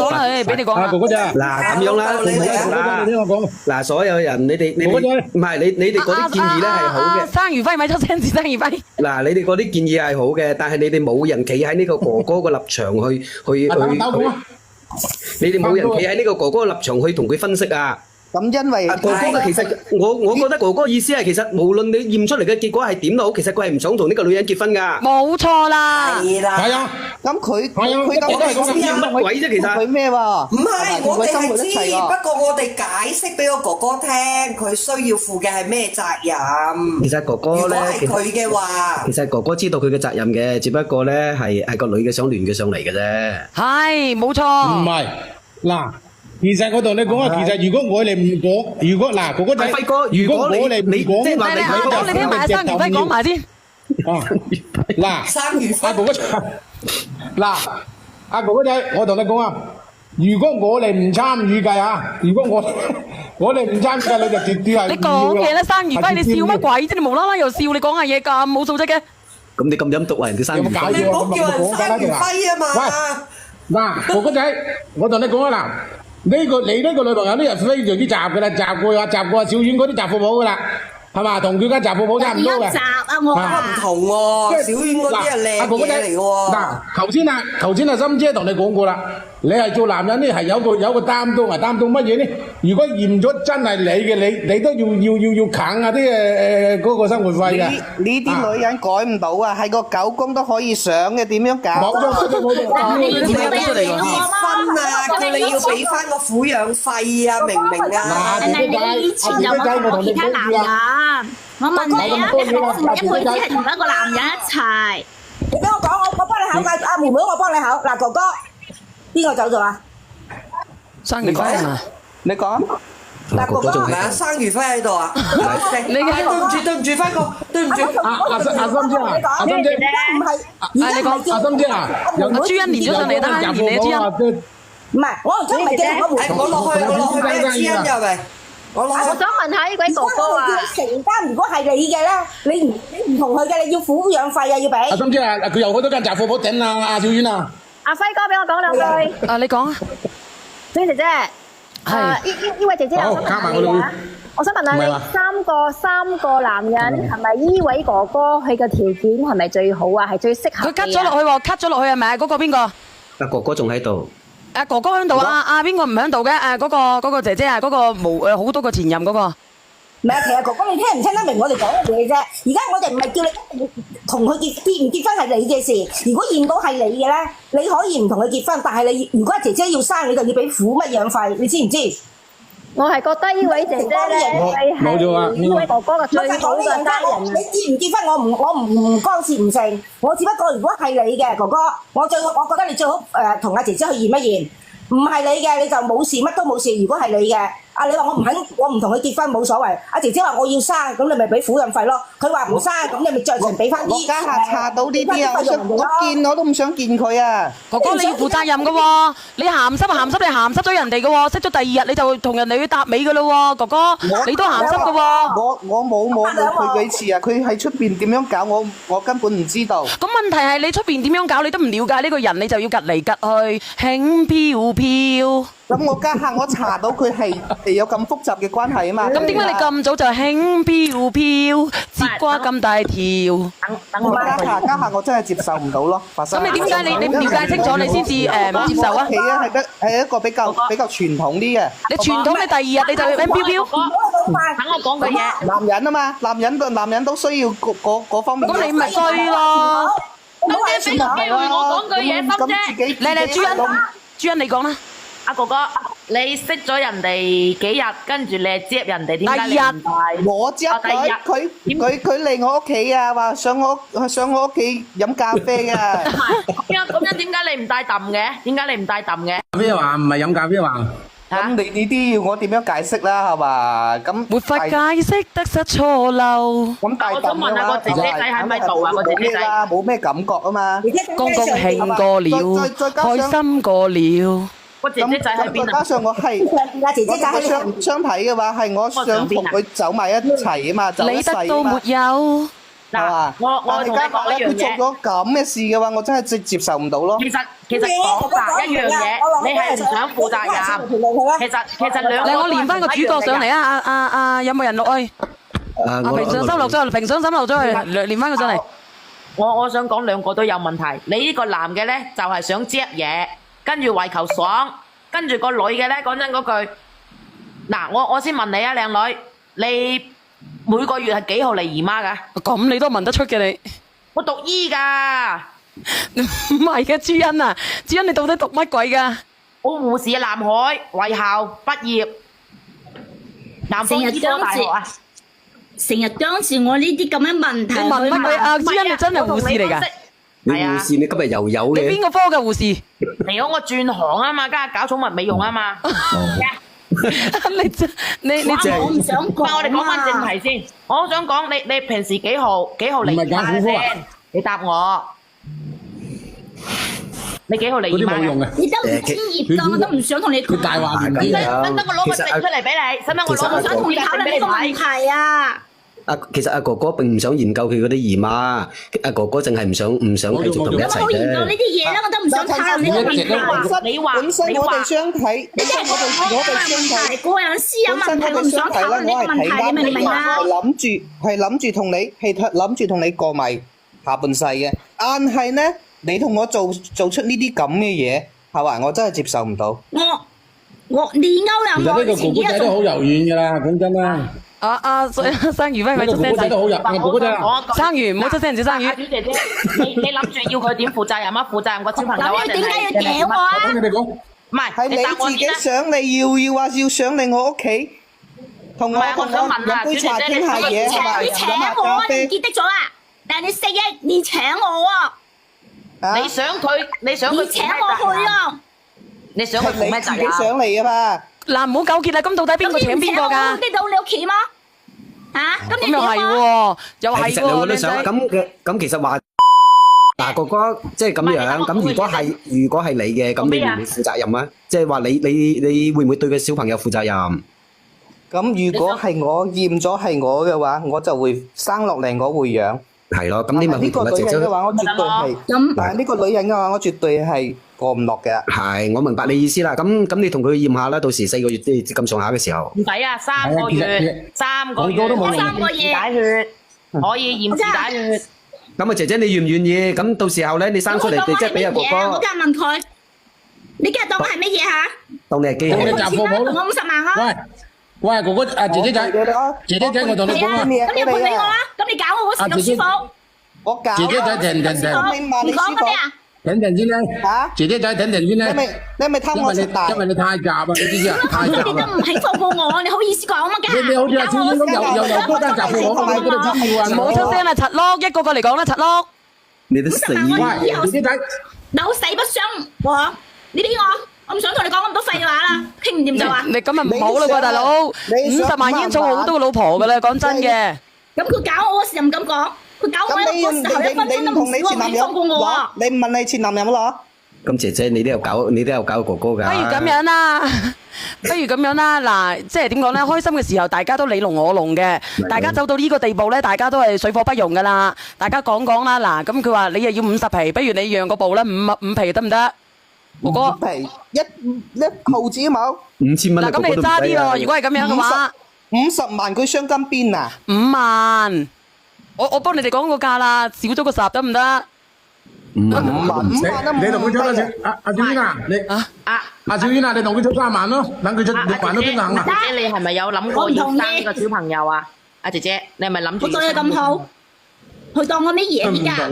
講啦，俾你講啦。哥哥仔，嗱咁樣啦，你聽我講。嗱所有人，你哋唔係你哋嗰啲建議咧係好嘅。生魚輝咪出聲字，生魚輝。嗱，你哋嗰啲建議係好嘅，但係你哋冇人企喺呢個哥哥嘅立場你哋冇人企喺呢個哥哥嘅立場去同佢分析啊。咁因為哥哥嘅其實我覺得哥哥意思係其實無論你驗出嚟嘅結果係點都好，其實佢係唔想同呢個女人結婚㗎。冇錯啦。係啦。係啊。咁佢咁係乜鬼啫？其實佢咩喎？唔係，我哋係知，不過我哋解釋俾個哥哥聽，佢需要負嘅係咩責任。其實哥哥咧，如果係佢嘅話，其實哥哥知道佢嘅責任嘅，只不過咧係個女嘅想亂佢上嚟嘅啫。係，冇錯。唔係，嗱。其實我同你講啊，其實如果我哋唔講，如果嗱哥哥仔，輝哥，如果你講，即係話你聽埋生魚輝講埋先。嗱，生魚輝，哥哥仔，嗱，阿哥哥仔，我同你講啊，如果我哋唔參與計啊，如果我哋唔參與計，你就絕對係。你講嘢啦，生魚輝，你笑乜鬼啫？你無啦啦又笑，你講下嘢咁冇素質嘅。咁你咁陰毒啊？人哋生魚輝，你唔好叫人生魚輝啊嘛。嗱，哥哥仔，我同你講啊嗱。你呢個女朋友呢係非常之雜噶啦，雜過小丸嗰啲雜貨鋪噶啦，係嘛？同佢間雜貨鋪差唔多嘅。雜啊我。唔同喎，小丸嗰啲係靚嘢嚟嘅喎。嗱，頭先阿心姐同你講過啦，你係做男人呢係有個擔當啊，擔當乜嘢呢？如果驗咗真係你嘅，你都要啃下啲嗰個生活費嘅。呢啲女人改唔到啊，係個狗公都可以上嘅，點樣搞？你分啊，叫你要俾翻個撫養費啊，明唔明啊？但係你以前就冇同其他男人，我問你啊，你係咪一輩子係同一個男人一齊？你聽我講，我幫你考㗎，阿妹妹我幫你考。嗱，哥哥，邊個走咗啊？生魚輝啊！你講。嗱，哥哥係咪啊？生魚輝喺度啊？你對唔住，輝哥，對唔住。阿心姐啊，阿心姐，唔係，你講。阿心姐啊，阿朱茵連咗上嚟，等下連你朱茵。唔係，我真係驚我落去俾朱茵入嚟。我想問下呢位哥哥啊，承擔如果係你嘅咧，你唔同佢嘅，你要撫養費啊，要俾。阿心姐啊，佢有好多間雜貨鋪頂啊，阿小婉啊。阿輝哥俾我講兩句。你講啊。小姐姐。呢位姐姐，我想問你啊，我想問下你三個男人係咪呢位哥哥佢嘅條件係咪最好啊？係最適合？佢 cut 咗落去喎，cut 咗落去係咪？嗰個邊個？阿哥哥仲喺度。阿哥哥喺度啊！阿邊個唔喺度嘅？嗰個姐姐啊，嗰個好多個前任嗰個。唔係啊，其實哥哥你聽唔聽得明我哋講嘅嘢啫？而家我哋唔係叫你同佢結唔結婚係你嘅事。如果驗到係你嘅咧，你可以唔同佢結婚，但係你如果姐姐要生，你就要俾撫乜養費，你知唔知？我係覺得呢位姐姐咧，冇錯啊！呢位哥哥嘅最好嘅家人。你結唔結婚，我唔干涉唔成。我只不過如果係你嘅哥哥，我覺得你最好同阿姐姐去驗一驗。唔係你嘅你就冇事，乜都冇事。如果係你嘅，你話我唔同佢結婚冇所謂。阿姐姐話我要生，咁你咪俾撫養費咯。佢話唔生，咁你咪酌情俾翻啲。我家下查到呢啲啊，我見我都唔想見佢啊。哥哥你要負責任嘅喎，你鹹濕你鹹濕咗人哋嘅喎，識咗第二日你就同人哋去搭尾嘅咯喎，哥哥你都鹹濕嘅喎。我冇摸過佢幾次啊，佢喺出邊點樣搞我根本唔知道。咁問題係你出邊點樣搞你都唔了解呢個人，你就要趌嚟趌去，輕飄飄。咁我家下我查到佢係有咁複雜嘅關係啊嘛。咁點解你咁早就輕飄飄，節瓜咁大條？等我家下我真係接受唔到咯。咁你點解你唔了解清楚你先至唔接受啊？屋企啊係一個比較傳統啲嘅。你傳統你第二日你就要輕飄飄。等我講句嘢。男人啊嘛，男人都需要嗰方面。咁你咪衰咯。心姐俾我講句嘢，心姐。嚟朱茵你講啦。阿哥哥，你識咗人哋幾日，跟住你接人哋，點解你唔帶？我接佢嚟我屋企啊，話上我屋企飲咖啡啊。咁樣點解你唔帶揼嘅？點解你唔帶揼嘅？咖啡話唔係飲咖啡話。咁你呢啲要我點樣解釋啦？係嘛？咁沒法解釋得失錯漏。咁大我想問下個姐姐仔喺咪度啊？個姐姐仔冇咩感覺啊嘛。高興過了，開心過了。個姐姐仔喺邊啊？加上我係阿姐姐仔喺相睇嘅話，係我想同佢走埋一齊啊嘛，走一世啊嘛。你得到沒有？係嘛？但係加埋咧，佢做咗咁嘅事嘅話，我真係接受唔到咯。其實講白一樣嘢，你係唔想負責任。其實兩個嚟，我連翻個主角上嚟啊！有冇人落去？平常心落咗去，平常心落咗去，連翻佢上嚟。我想講兩個都有問題。你呢個男嘅咧就係想接嘢，跟住為求爽，跟住個女嘅咧講真嗰句，嗱我先問你啊，靚女，你每個月係幾號嚟姨媽㗎？咁你都問得出嘅你？我讀醫㗎。唔係嘅，朱茵啊，朱茵你到底讀乜鬼㗎？我護士南海衛校畢業，南方醫科大學啊。成日當住我呢啲咁嘅問題，你問乜鬼啊？朱茵你真係護士嚟㗎？你護士你今日又有嘅？你邊個科嘅護士？嚟咗我轉行啊嘛，家下搞寵物美容啊嘛。你我唔想講啊。我哋講翻正題先，我想講你平時幾號嚟姨媽先？你答我。你幾號嚟姨媽嘅？你都唔專業㗎，我都唔想同你講。佢大話連篇使唔使我攞個證出嚟俾你？使唔使我攞個想同你討論呢個問題啊？其實阿哥哥並唔想研究佢嗰啲姨媽，阿哥哥淨係唔想繼續同你一齊咁我研究呢啲嘢啦，我都唔想討論呢個問題。本身我哋相睇，本身我哋相睇，個人私有問題，我唔想討論呢個問題，你明唔明啊？係諗住同你過埋下半世嘅，但係呢，你同我做出呢啲咁嘅嘢，係嘛？我真係接受唔到。你歐其實呢個哥哥仔都好柔軟㗎啦，講真啦。生魚咪呢個哥哥仔都好柔，哥哥仔。生魚唔好出聲，小生魚。小姐姐，你諗住要佢點負責任啊？負責任個小朋友啊？咁你點解要屌我啊？我聽你哋講。唔係，係你自己想你要上嚟我屋企，同我飲杯茶傾下嘢，係嘛？你請我啊？你唔記得咗啊？但係你4億，你請我啊？你想佢你請我去啊？你想佢負咩責任？你上嚟啊嘛？嗱，唔好糾結啦，咁到底邊個請邊個㗎？咁你到你屋企嗎？咁又係喎，又係喎。其實兩個都想咁其實話嗱哥哥即係咁樣，咁如果係你嘅，咁你會唔會負責任啊？即係話你會唔會對個小朋友負責任？咁如果係我驗咗係我嘅話，我就會生落嚟，我會養。係咯，咁你咪呢個女人嘅話，我絕對係。但係呢個女人嘅話，我絕對係過唔落嘅。係，我明白你意思啦。咁你同佢驗下啦，到時4個月即係咁上下嘅時候。唔使啊，3個月，3個月，我3個月解血，可以驗自打血。咁啊，姐姐你願唔願意？咁到時候咧，你生出嚟你即係俾阿哥哥。我今日問佢，你今日當我係乜嘢嚇？當你係機器。我50萬啊！喂，哥哥，姐姐仔，我同你講啊。咁你判俾我啊？咁你搞我嗰時咁舒服？我搞。姐姐仔，停。你講嗰啲啊？等陣先啦。嚇？姐姐仔，等陣先啦。你係咪貪我食大？因為你太夾啊，你知唔知啊？太夾啊！你都唔係放過我，你好意思講乜㗎？你好似阿超英咁，又多單夾過我，我都知要啊！唔好出聲啦，柒碌，一個個嚟講啦，柒碌。你都死喂，姐姐仔，老死不相往，你俾我唔想同你講咁多廢話啦，傾唔掂就話。你咁咪唔好啦喎，大佬，50萬已經儲好多個老婆噶啦，講真嘅。咁佢搞我嗰時又唔敢講，佢搞我嗰時候1分鐘都唔放過我啊！你唔問你前男友咯？咁姐姐你都有搞哥哥㗎。不如咁樣啦，嗱，即係點講咧？開心嘅時候大家都你儂我儂嘅，大家走到呢個地步咧，大家都係水火不容噶啦。大家講講啦，嗱，咁佢話你又要50皮，不如你讓個步啦，5皮得唔得？哥哥，5皮一毫子都冇，5000蚊。嗱，咁你就揸啲咯。如果係咁樣嘅話，50萬佢鑲金邊啊？5萬，我幫你哋講個價啦，少咗個10得唔得？5萬，你同佢出多少？阿小娟啊，你阿小娟啊，你同佢出3萬咯，等佢出6萬都邊行啊？姐姐，你係咪有諗過要生呢個小朋友啊？阿姐姐，你係咪諗住？我對你咁好，佢當我乜嘢而家？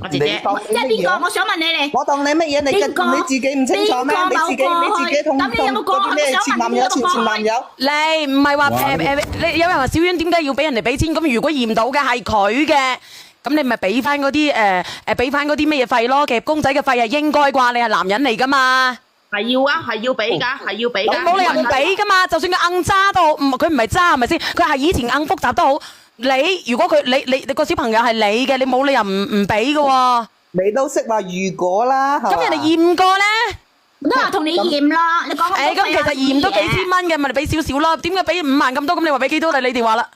我姐姐，即係邊個？我想問你哋。我當你乜嘢？你自己唔清楚咩？你自己同咩前男友？你唔係話你有人話小娟點解要俾人哋俾錢？咁如果驗到嘅係佢嘅，咁你咪俾翻嗰啲俾翻嗰啲咩嘢費咯？夾公仔嘅費係應該啩？你係男人嚟噶嘛？係要啊，係要俾㗎，係要俾㗎。冇理由唔俾噶嘛？就算佢硬渣都好，佢唔係渣係咪先？佢係以前硬複雜都好。你如果你個小朋友係你嘅，你冇理由唔俾嘅喎。你都識話如果啦，咁人哋驗過咧，都話同你驗啦。你講咁其實驗都幾千蚊嘅，咪你俾少少咯。點解俾5萬咁多？咁你話俾幾多？你哋話啦。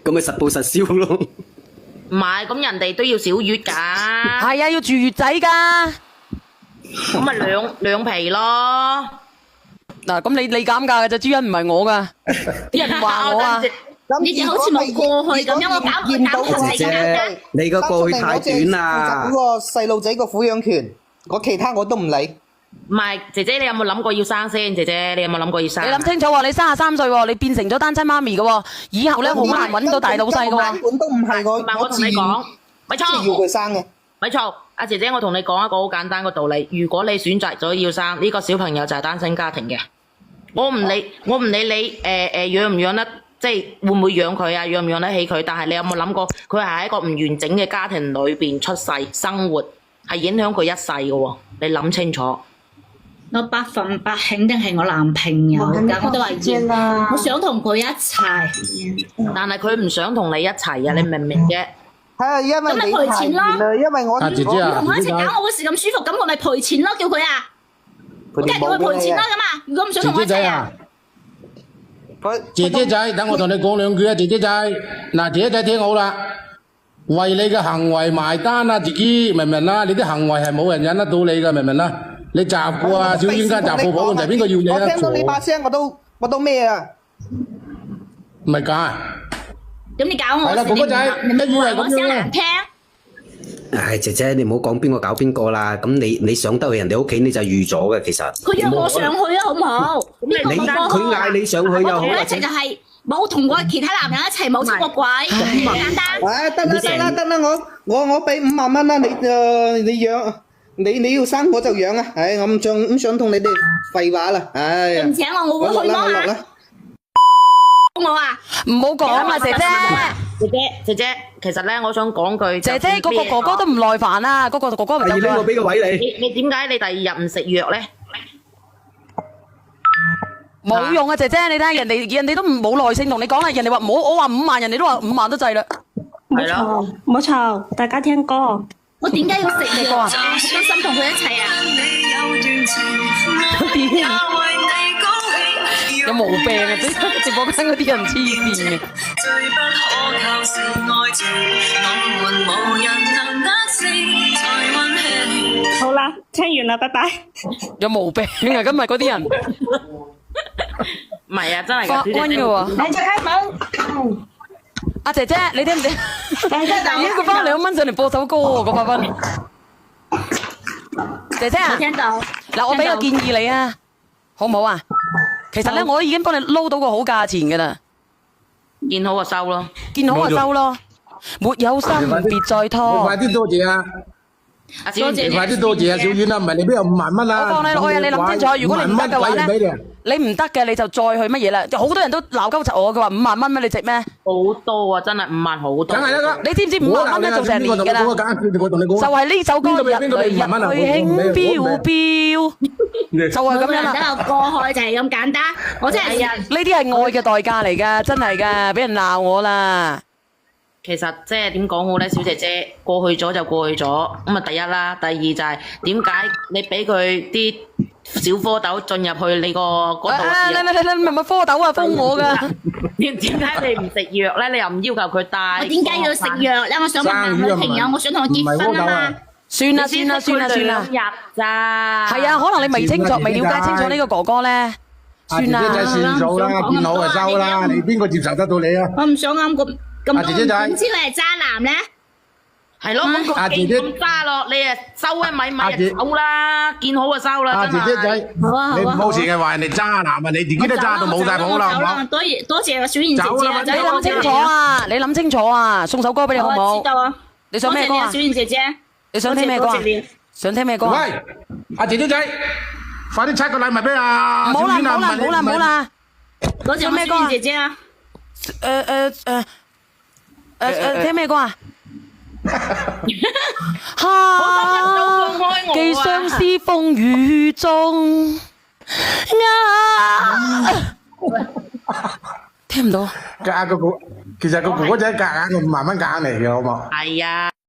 咁咪實報實銷咯。唔係，咁人哋都要小月㗎。係啊，要住月仔㗎。咁咪兩皮咯。嗱，咁你減價嘅啫，朱茵唔係我㗎，啲人話我啊。你哋好似冇過去咁樣，我搞唔成㗎。你個過去太短啦。嗰個細路仔個撫養權，我其他我都唔理。唔係，姐姐你有冇諗過要生先？姐姐你有冇諗過要生？你諗清楚喎，你33歲喎，你變成咗單親媽咪嘅喎，以後咧好難揾到大老細嘅喎。根本都唔係我同你講，咪錯，要佢生嘅。咪錯，阿姐姐我同你講一個好簡單嘅道理，如果你選擇咗要生呢個小朋友就係單親家庭嘅，我唔理你養唔養得，即係會唔會養佢啊，養唔養得起佢？但係你有冇諗過，佢係喺一個唔完整嘅家庭裏邊出世生活，係影響佢一世嘅喎，你諗清楚。我100%肯定係我男朋友㗎，我都話要，我想同佢一齊。但係佢唔想同你一齊啊，你明唔明啫？係啊，因為咁咪賠錢咯。因為我姐姐啊，同我一齊搞我嘅事咁舒服，咁我咪賠錢咯，叫佢啊！我梗係叫佢賠錢啦，咁啊！如果唔想同我一齊啊，姐姐仔，等我同你講兩句啊，姐姐仔，嗱，姐姐仔聽好啦，為你嘅行為埋單啊，自己明唔明啊？你啲行為係冇人忍得到你㗎，明唔明啊？你雜貨啊，小冤家雜貨鋪，就係邊個要你啊？我聽到你把聲，我都咩啊？唔係假啊？咁你搞我係啦，哥哥仔，你咪一於係話我咁樣啦聲難聽。唉，姐姐你唔好講邊個搞邊個啦，咁你上得去人哋屋企你就預咗嘅，其實。佢約我上去啊，好唔好？佢嗌你上去又好，我同佢一齊就係冇同過其他男人一齊，冇出過軌，咁簡單。得啦，我俾5萬蚊啦，你養。你要生我就養啊！唉，我唔想同你哋廢話啦，唉。唔請我會去咯。我啊，唔好講啊，姐姐，其實咧，我想講句，姐嗰個哥哥都唔耐煩啦，嗰個哥哥咪走咗。我俾個位你。你點解你第2日唔食藥咧？冇用啊，姐姐，你睇下人哋都冇耐性同你講啦，人哋話唔好，我話5萬，人哋都話5萬都制啦。係咯，冇嘈，大家聽歌。我點解要食藥啊？我心同佢一齊啊！有毛病啊！直播間嗰啲人黐線嘅。好啦，聽完啦，拜拜。有毛病啊！今日嗰啲人。唔係啊，真係發瘟嘅喎。你隻雞粉。阿姐姐，你聽唔聽？點佢翻2蚊上嚟播首歌喎？嗰發瘟。姐姐啊，聽到。嗱，我俾個建議你啊，好唔好啊？其實咧，我已經幫你撈到個好價錢㗎啦。見好就收咯，見好就收咯。沒有心別再拖。快啲多謝啊！多謝你快啲多謝啊，小婉啊，唔係你邊有5萬蚊啊？我放你落去啊！你諗清楚，如果你唔得嘅話咧，你唔得嘅你就再去乜嘢啦？好多人都鬧鳩柒我，佢話5萬蚊咩？你值咩？好多啊！真係5萬好多。梗係啦，你知唔知5萬蚊咧做成年㗎啦？就係呢首歌《日去輕飄飄》，就係咁樣啦。每個人都有過去，就係咁簡單。我真係呢啲係愛嘅代價嚟㗎，真係㗎，俾人鬧我啦。其實即係點講好咧，小姐姐過去咗就過去咗，咁啊第一啦，第二就係點解你俾佢啲小蝌蚪進入去你個嗰度嘅時候，你咪蝌蚪啊，封我㗎。點解你唔食藥咧？你又唔要求佢帶？我點解要食藥咧？我想問下女朋友，我想同佢結婚啊嘛。算啦。2日咋？係啊，可能你未清楚、未了解清楚呢個哥哥咧。算啦。姐姐仔算數啦，見好就收啦，你邊個接受得到你啊？我唔想啱咁。姐姐仔，點知你係渣男咧？係咯，咁佢既咁渣咯，你啊收一米就走啦，見好就收啦。姐姐仔，你唔好成日話人哋渣男啊，你自己都渣到冇晒譜啦，好唔好？多謝小燕姐姐。你諗清楚啊！你諗清楚啊！送首歌俾你好唔好？知道啊。你想咩歌啊？小燕姐姐。你想聽咩歌啊？想聽咩歌啊？喂，阿姐姐仔，快啲拆個禮物俾阿小婉啊！唔好啦。多謝咩歌啊？姐姐啊。聽咩歌啊？既相思風雨中，聽唔到。夾個哥，其實個哥哥仔夾硬個5萬蚊夾硬嚟嘅，好冇？係啊。